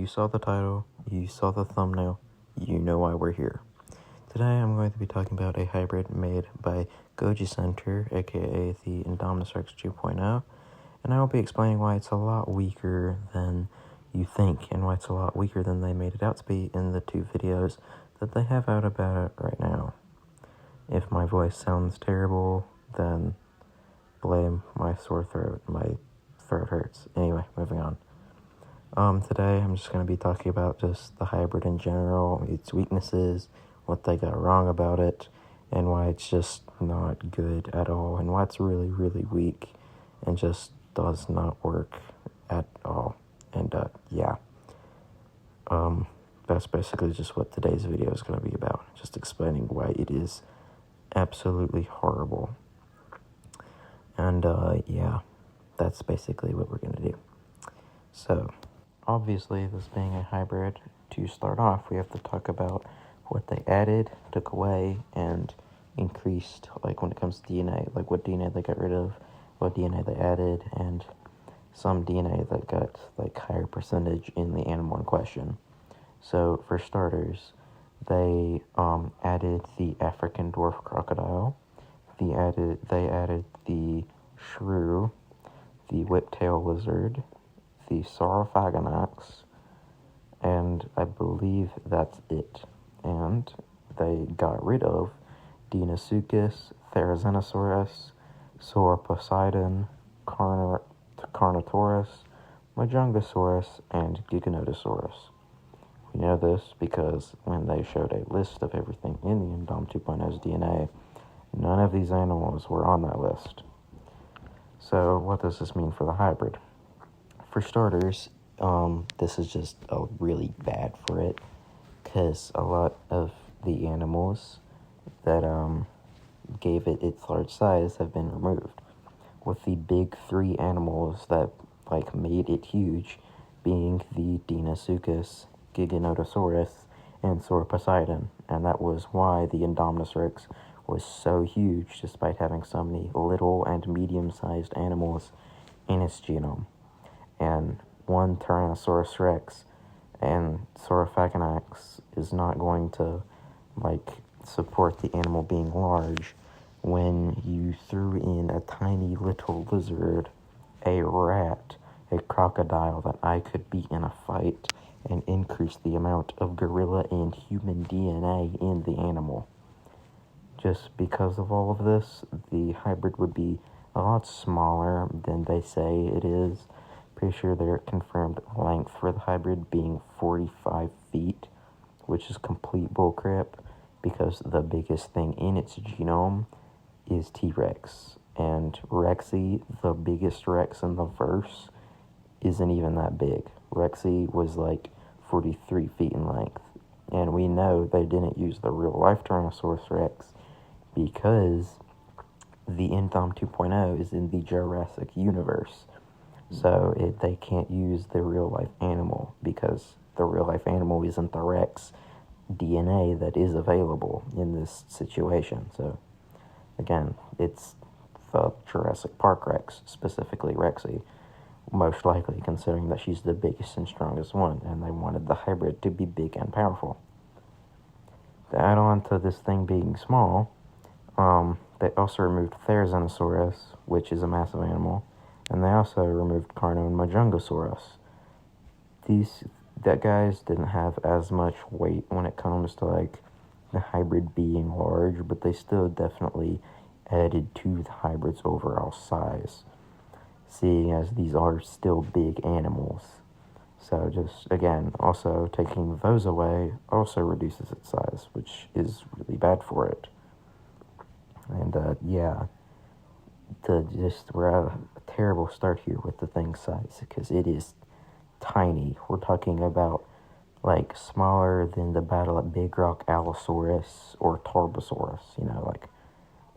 You saw the title, you saw the thumbnail, you know why we're here. Today I'm going to be talking about a hybrid made by Goji Center, aka the Indom 2.0, and I will be explaining why it's a lot weaker than you think, and why it's a lot weaker than they made it out to be in the two videos that they have out about it right now. If my voice sounds terrible, then blame my sore throat. My throat hurts. Anyway, moving on. Today I'm just going to be talking about just the hybrid in general, its weaknesses, what they got wrong about it, and why it's just not good at all, and why it's really, really weak, and just does not work at all. And, that's basically just what today's video is going to be about, just explaining why it is absolutely horrible. And, that's basically what we're going to do. So, obviously, this being a hybrid, to start off, we have to talk about what they added, took away, and increased, like when it comes to DNA, like what DNA they got rid of, what DNA they added, and some DNA that got like higher percentage in the animal in question. So, for starters, they added the African dwarf crocodile, they added the shrew, the whiptail lizard, the Saurophaganax, and I believe that's it. And they got rid of Deinosuchus, Therizinosaurus, Sauroposeidon, Carnotaurus, Majungasaurus, and Giganotosaurus. We know this because when they showed a list of everything in the Indom 2.0's DNA, none of these animals were on that list. So what does this mean for the hybrid? For starters, this is just really bad for it, because a lot of the animals that gave it its large size have been removed, with the big three animals that made it huge being the Deinosuchus, Giganotosaurus, and Sauroposeidon, and that was why the Indominus Rex was so huge despite having so many little and medium-sized animals in its genome. And one Tyrannosaurus Rex and Saurophaganax is not going to support the animal being large when you threw in a tiny little lizard, a rat, a crocodile that I could beat in a fight, and increase the amount of gorilla and human DNA in the animal. Just because of all of this, the hybrid would be a lot smaller than they say it is. Pretty sure their confirmed length for the hybrid being 45 feet, which is complete bullcrap, because the biggest thing in its genome is T-Rex. And Rexy, the biggest Rex in the verse, isn't even that big. Rexy was 43 feet in length. And we know they didn't use the real-life Tyrannosaurus Rex because the Indom 2.0 is in the Jurassic universe. So they can't use the real-life animal because the real-life animal isn't the Rex DNA that is available in this situation. So, again, it's the Jurassic Park Rex, specifically Rexy, most likely considering that she's the biggest and strongest one, and they wanted the hybrid to be big and powerful. To add on to this thing being small, they also removed Therizinosaurus, which is a massive animal, and they also removed Carno and Majungasaurus. That guys didn't have as much weight when it comes to the hybrid being large, but they still definitely added to the hybrid's overall size, seeing as these are still big animals. So just, again, also taking those away also reduces its size, which is really bad for it. And, we're at a terrible start here with the thing's size, because it is tiny. We're talking about, smaller than the Battle at Big Rock Allosaurus or Tarbosaurus,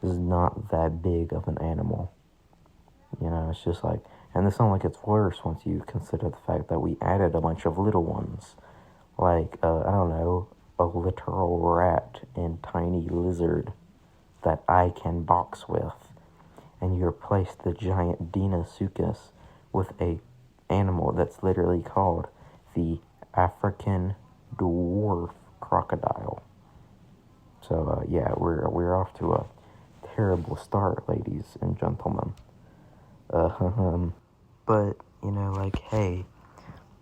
this is not that big of an animal. It's just and this only gets worse once you consider the fact that we added a bunch of little ones, I don't know, a literal rat and tiny lizard that I can box with, and you replace the giant Deinosuchus with a animal that's literally called the African dwarf crocodile. So yeah, we're off to a terrible start, ladies and gentlemen. But like, hey,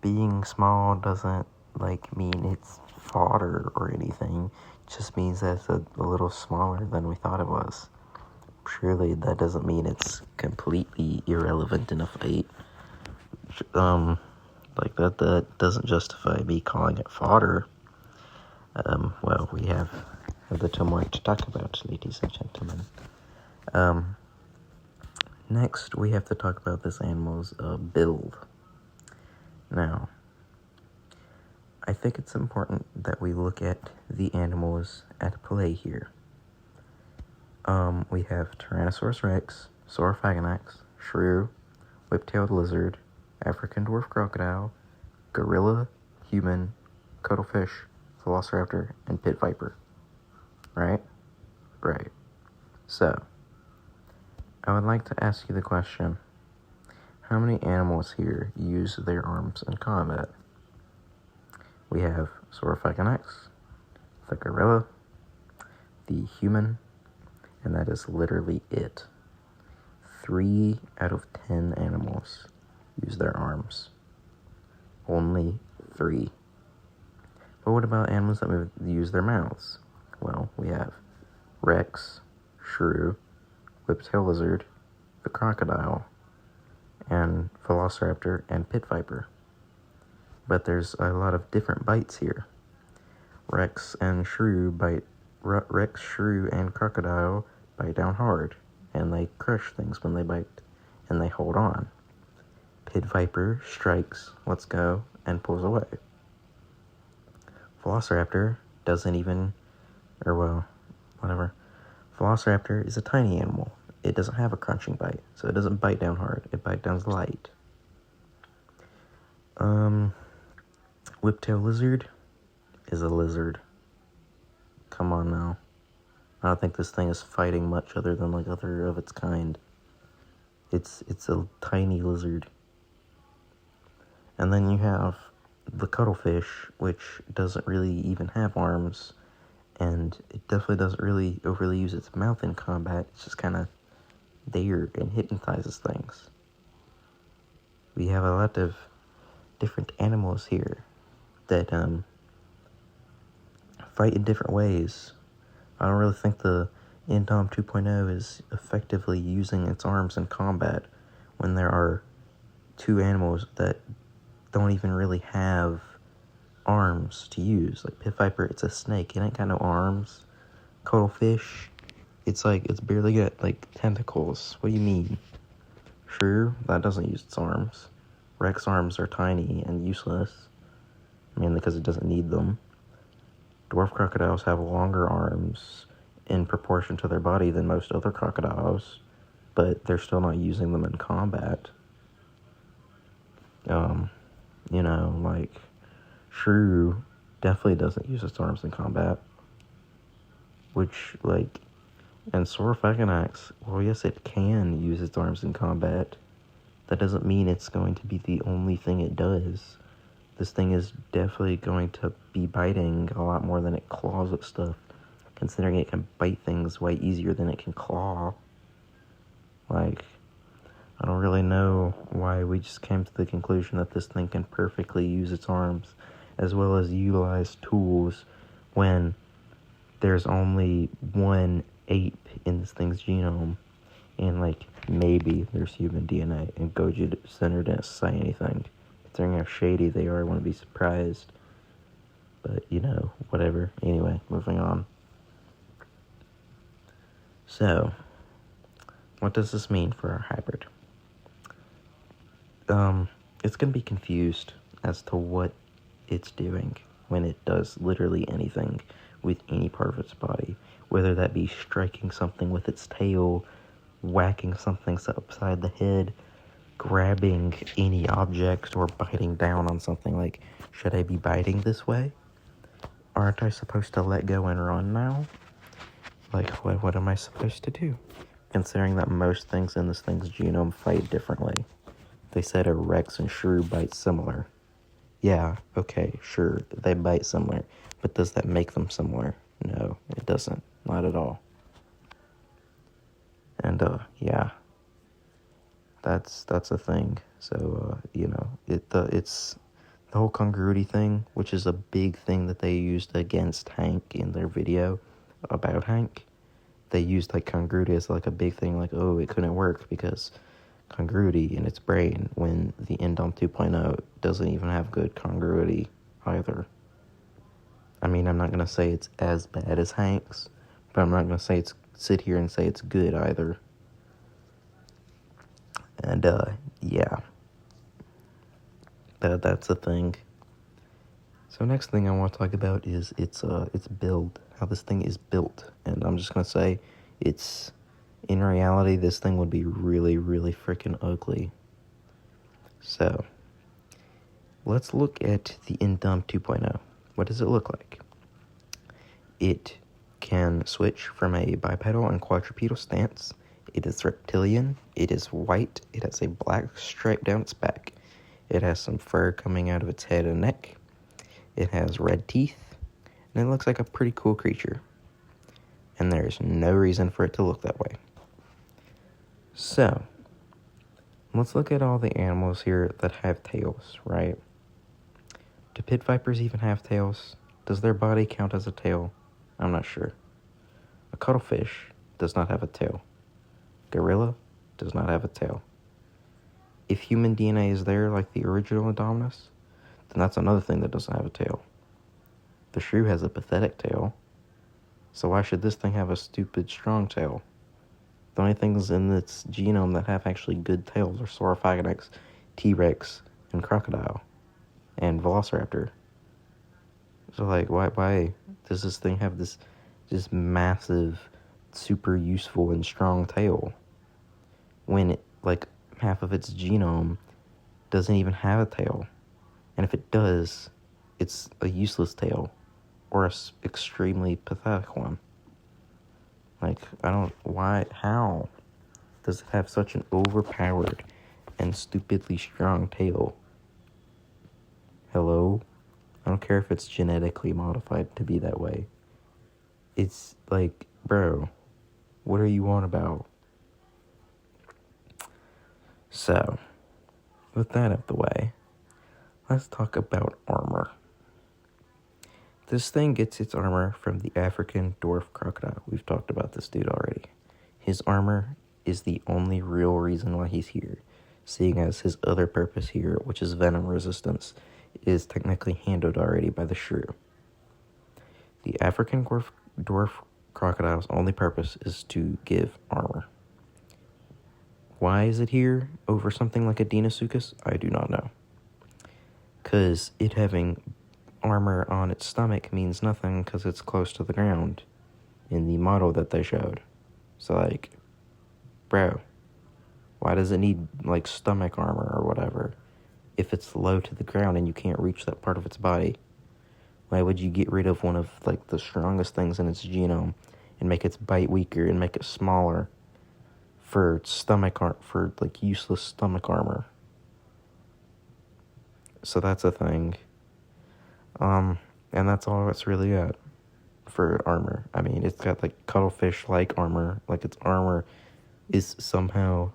being small doesn't like mean it's fodder or anything. It just means that it's a little smaller than we thought it was. Surely that doesn't mean it's completely irrelevant in a fight. Like that doesn't justify me calling it fodder. Well, we have a little more to talk about, ladies and gentlemen. Next, we have to talk about this animal's build. Now, I think it's important that we look at the animals at play here. We have Tyrannosaurus rex, Saurophagonax, shrew, whip-tailed lizard, African dwarf crocodile, gorilla, human, cuttlefish, velociraptor, and pit viper. Right? Right. So, I would like to ask you the question, how many animals here use their arms in combat? We have Saurophagonax, the gorilla, the human, and that is literally it. 3 out of 10 animals use their arms. Only 3. But what about animals that use their mouths? Well, we have rex, shrew, whip-tailed lizard, the crocodile, and velociraptor and pit viper. But there's a lot of different bites here. Rex, shrew, and crocodile bite down hard, and they crush things when they bite, and they hold on. Pit viper strikes, lets go, and pulls away. Velociraptor doesn't even, Velociraptor is a tiny animal. It doesn't have a crunching bite, so it doesn't bite down hard. It bites down light. Whip-tailed lizard is a lizard. Come on now. I don't think this thing is fighting much other than like other of its kind. It's a tiny lizard. And then you have the cuttlefish, which doesn't really even have arms, and it definitely doesn't really overly use its mouth in combat. It's just kind of there and hypnotizes things. We have a lot of different animals here that fight in different ways. I don't really think the Indom 2.0 is effectively using its arms in combat when there are 2 animals that don't even really have arms to use. Like pit viper, it's a snake. It ain't got no arms. Cuttlefish, it's barely got like tentacles. What do you mean? Shrew, that doesn't use its arms. Rex arms are tiny and useless. Mainly because it doesn't need them. Dwarf crocodiles have longer arms in proportion to their body than most other crocodiles, but they're still not using them in combat. Like, shrew definitely doesn't use its arms in combat. And Saurophagonax, well, yes, it can use its arms in combat. That doesn't mean it's going to be the only thing it does. This thing is definitely going to be biting a lot more than it claws at stuff, considering it can bite things way easier than it can claw. I don't really know why we just came to the conclusion that this thing can perfectly use its arms as well as utilize tools when there's only 1 ape in this thing's genome, and maybe there's human DNA, and Goji Center didn't say anything. Considering how shady they are, I wouldn't be surprised. But, whatever. Anyway, moving on. So, what does this mean for our hybrid? It's going to be confused as to what it's doing when it does literally anything with any part of its body. Whether that be striking something with its tail, whacking something upside the head, grabbing any object, or biting down on something. Should I be biting this way? Aren't I supposed to let go and run now? What am I supposed to do? Considering that most things in this thing's genome fight differently. They said a rex and shrew bite similar. Yeah, okay, sure, they bite similar, but does that make them similar? No, it doesn't. Not at all. And, yeah, that's a thing. So, it's the whole congruity thing, which is a big thing that they used against Hank in their video about Hank. They used, like, congruity as, like, a big thing, like, oh, it couldn't work because congruity in its brain, when the Indom 2.0 doesn't even have good congruity either. I mean, I'm not going to say it's as bad as Hank's, but I'm not going to sit here and say it's good either. And, yeah. That's the thing. So next thing I want to talk about is its build, how this thing is built. And I'm just going to say, in reality, this thing would be really, really freaking ugly. So, let's look at the Indom 2.0. What does it look like? It can switch from a bipedal and quadrupedal stance. It is reptilian. It is white. It has a black stripe down its back. It has some fur coming out of its head and neck. It has red teeth. And it looks like a pretty cool creature. And there's no reason for it to look that way. So, let's look at all the animals here that have tails, right? Do pit vipers even have tails? Does their body count as a tail? I'm not sure. A cuttlefish does not have a tail. Gorilla does not have a tail. If human DNA is there, like the original Indominus, then that's another thing that doesn't have a tail. The shrew has a pathetic tail, so why should this thing have a stupid strong tail? The only things in its genome that have actually good tails are Saurophagonix, T-Rex, and crocodile, and Velociraptor. So, like, why does this thing have this massive, super useful and strong tail when half of its genome doesn't even have a tail? And if it does, it's a useless tail or a extremely pathetic one. Like, how does it have such an overpowered and stupidly strong tail? Hello? I don't care if it's genetically modified to be that way. It's like, bro, what are you on about? So, with that out of the way, let's talk about armor. This thing gets its armor from the African dwarf crocodile. We've talked about this dude already. His armor is the only real reason why he's here, seeing as his other purpose here, which is venom resistance, is technically handled already by the shrew. The African dwarf crocodile's only purpose is to give armor. Why is it here over something like a Deinosuchus? I do not know. Because it having armor on its stomach means nothing because it's close to the ground in the model that they showed. So, like, bro, why does it need, like, stomach armor or whatever if it's low to the ground and you can't reach that part of its body? Why would you get rid of one of, like, the strongest things in its genome and make its bite weaker and make it smaller for useless stomach armor? So that's a thing. And that's all it's really got for armor. I mean, it's got, like, cuttlefish-like armor. Like, its armor is somehow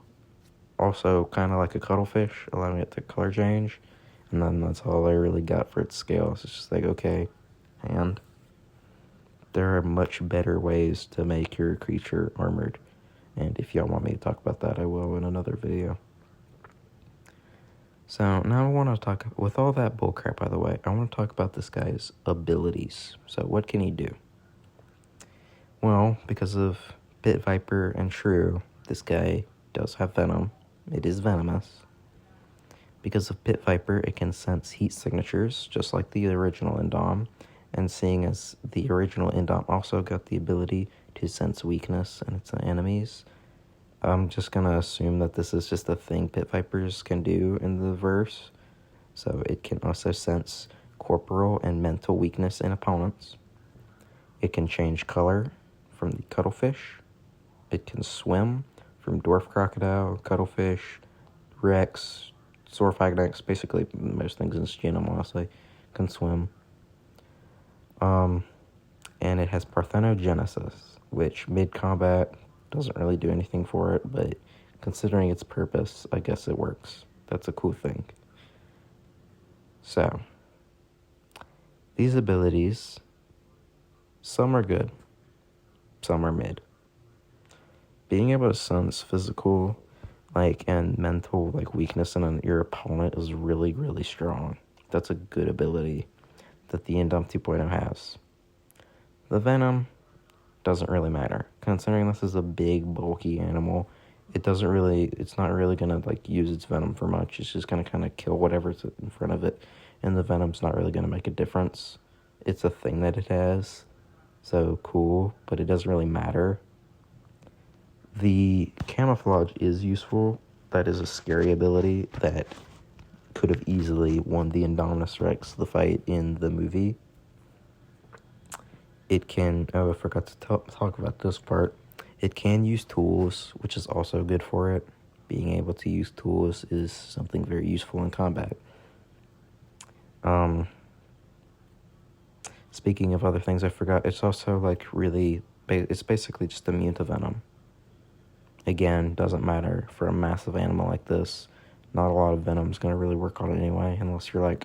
also kind of like a cuttlefish, allowing it to color change. And then that's all I really got for its scales. It's just like, okay, and there are much better ways to make your creature armored. And if y'all want me to talk about that, I will in another video. So now I want to talk, with all that bullcrap by the way, I want to talk about this guy's abilities. So what can he do? Well, because of Pit Viper and Shrew, this guy does have venom. It is venomous. Because of Pit Viper, it can sense heat signatures, just like the original Indom. And seeing as the original Indom also got the ability to sense weakness in its enemies, I'm just going to assume that this is just a thing Pit Vipers can do in the verse. So it can also sense corporal and mental weakness in opponents. It can change color from the cuttlefish. It can swim from dwarf crocodile, cuttlefish, Rex, Saurophagonix, basically most things in its genome, honestly, can swim. And it has parthenogenesis, which mid-combat doesn't really do anything for it, but considering its purpose, I guess it works. That's a cool thing. So, these abilities, some are good, some are mid. Being able to sense physical, and mental, weakness in your opponent is really, really strong. That's a good ability that the Indom 2.0 has. The Venom doesn't really matter. Considering this is a big, bulky animal, it's not really gonna, use its Venom for much. It's just gonna kind of kill whatever's in front of it, and the Venom's not really gonna make a difference. It's a thing that it has, so cool, but it doesn't really matter. The camouflage is useful. That is a scary ability that could have easily won the Indominus Rex the fight in the movie. It can, I forgot to talk about this part. It can use tools, which is also good for it. Being able to use tools is something very useful in combat. Speaking of other things I forgot, it's also it's basically just immune to venom. Again, doesn't matter for a massive animal like this. Not a lot of venom's going to really work on it anyway, unless you're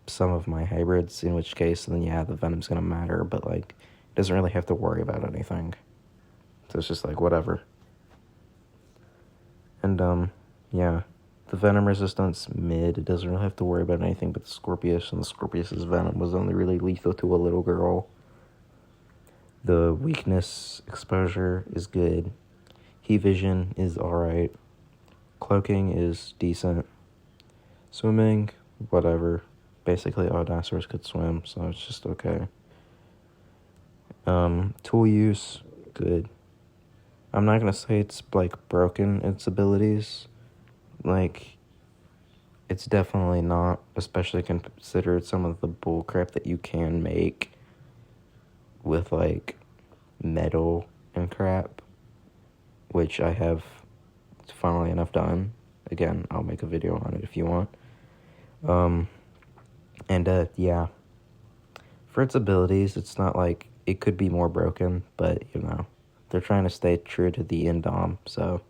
some of my hybrids, in which case, then yeah, the venom's going to matter, but it doesn't really have to worry about anything. So it's just whatever. And yeah, the venom resistance, mid. It doesn't really have to worry about anything but the Scorpius, and the Scorpius's venom was only really lethal to a little girl. The weakness exposure is good. Heat vision is alright. Cloaking is decent. Swimming, whatever. Basically, all dinosaurs could swim, so it's just okay. Tool use, good. I'm not gonna say it's broken, its abilities. It's definitely not, especially considered some of the bullcrap that you can make with metal and crap, which I have funnily enough done. Again, I'll make a video on it if you want. Yeah. For its abilities, it's not it could be more broken, but they're trying to stay true to the Indom, so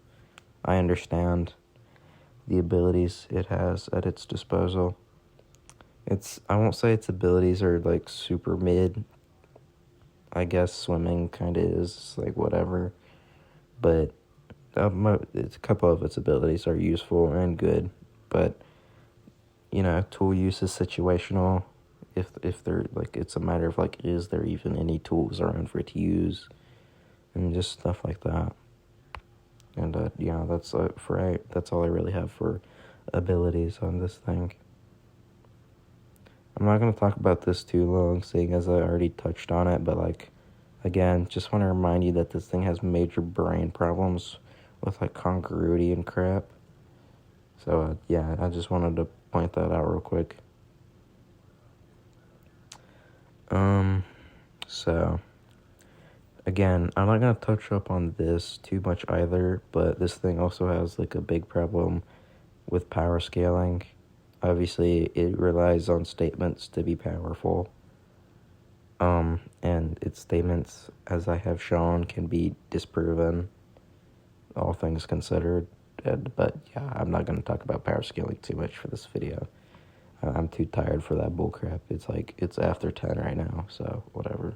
I understand the abilities it has at its disposal. I won't say its abilities are super mid. I guess swimming kind of is whatever, but a couple of its abilities are useful and good, but tool use is situational. If they're it's a matter of is there even any tools around for it to use, and just stuff like that. And yeah, that's that's all I really have for abilities on this thing. I'm not gonna talk about this too long, seeing as I already touched on it, but again, just want to remind you that this thing has major brain problems with congruity and crap. So yeah, I just wanted to point that out real quick. So again, I'm not gonna touch up on this too much either, but this thing also has a big problem with power scaling. Obviously, it relies on statements to be powerful. And its statements, as I have shown, can be disproven, all things considered. But yeah, I'm not going to talk about power scaling too much for this video. I'm too tired for that bullcrap. It's after 10 right now, so whatever.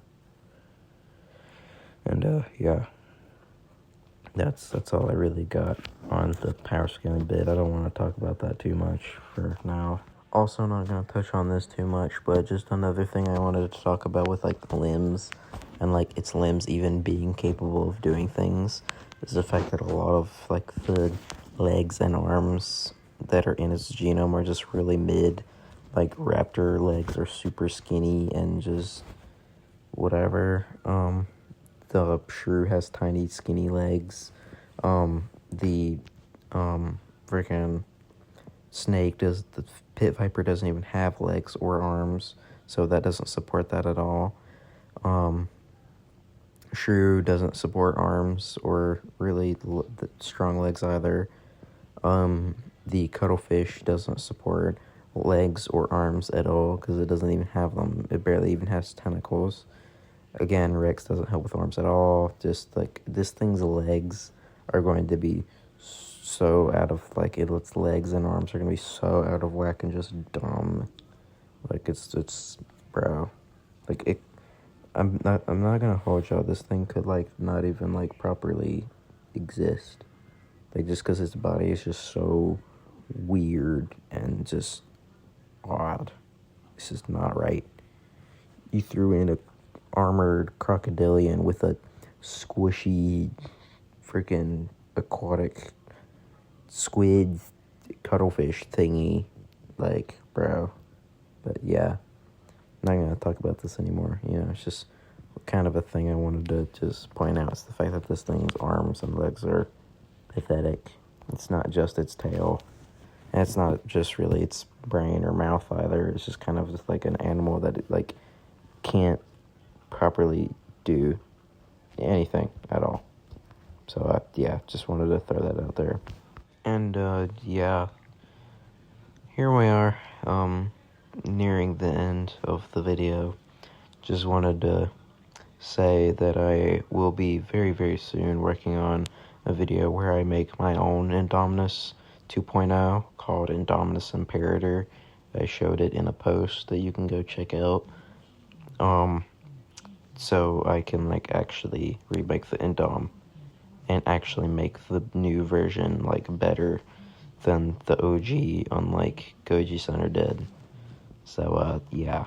And yeah, that's all I really got on the power scaling bit. I don't want to talk about that too much for now. Also, not going to touch on this too much, but just another thing I wanted to talk about with the limbs and its limbs even being capable of doing things is the fact that a lot of the legs and arms that are in its genome are just really mid. Raptor legs are super skinny and just whatever. The shrew has tiny skinny legs. The freaking snake the pit viper doesn't even have legs or arms, so that doesn't support that at all. Shrew doesn't support arms or really strong legs either. The cuttlefish doesn't support legs or arms at all because it doesn't even have them. It barely even has tentacles. Again, Rex doesn't help with arms at all. Just like this thing's legs are going to be so out of its legs and arms are going to be so out of whack and just dumb. Like it's bro. Like it I'm not gonna hold y'all. This thing could not even properly exist. Like just because its body is just so weird and just odd. It's just not right. You threw in a armored crocodilian with a squishy freaking aquatic squid cuttlefish thingy. Like, bro. But yeah. I'm not gonna talk about this anymore. It's just kind of a thing I wanted to just point out. It's the fact that this thing's arms and legs are pathetic. It's not just its tail. And it's not just really its brain or mouth either. It's just kind of just like an animal that it can't properly do anything at all. So yeah, just wanted to throw that out there. And yeah, here we are, nearing the end of the video. Just wanted to say that I will be very, very soon working on a video where I make my own Indominus 2.0 called Indominus Imperator. I showed it in a post that you can go check out. So I can actually remake the Indom and actually make the new version better than the OG on Goji Center did. So yeah.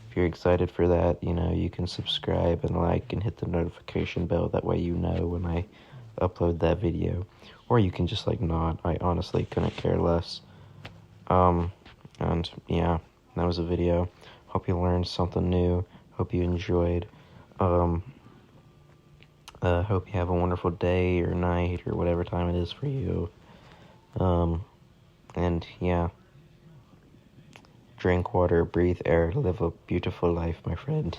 If you're excited for that, you can subscribe and and hit the notification bell. That way when I upload that video. Or you can just nod. I honestly couldn't care less. And yeah, that was a video. Hope you learned something new. Hope you enjoyed. Hope you have a wonderful day or night or whatever time it is for you. And yeah. Drink water, breathe air, live a beautiful life, my friend.